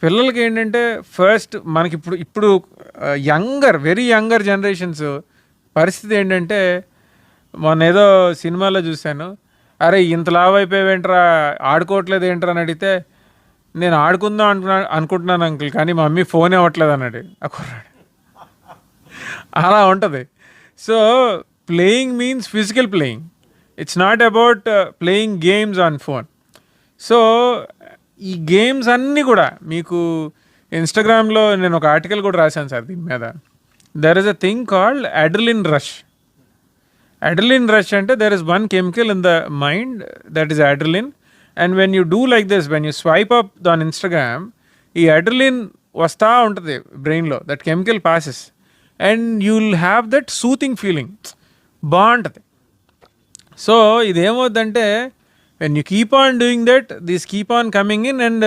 పిల్లలకి ఏంటంటే ఫస్ట్ మనకి ఇప్పుడు వెరీ యంగర్ జనరేషన్స్ పరిస్థితి ఏంటంటే మొన్న ఏదో సినిమాలో చూశాను, అరే ఇంత లావు అయిపోయావేంట్రా, ఆడుకోవట్లేదు ఏంట్రా అని అడిగితే, నేను ఆడుకుందాం అనుకుంటున్నాను అంకుల్, కానీ మా మమ్మీ ఫోన్ ఇవ్వట్లేదు అన్నాడు ఆ కుర్రాడు. అలా ఉంటుంది. So playing means physical playing, it's not about playing games on phone. So ఈ గేమ్స్ అన్నీ కూడా మీకు ఇన్స్టాగ్రామ్లో నేను ఒక ఆర్టికల్ కూడా రాశాను సార్ దీని మీద. There is a thing called అడ్రిలిన్ rush. Adrenaline rush ante there is one chemical in the mind, that is adrenaline, and when you do like this, when you swipe up on Instagram, ee adrenaline vasta untadi brain lo, that chemical passes and you'll have that soothing feeling baaguntadi. So idem avudante when you keep on doing that, these keep on coming in and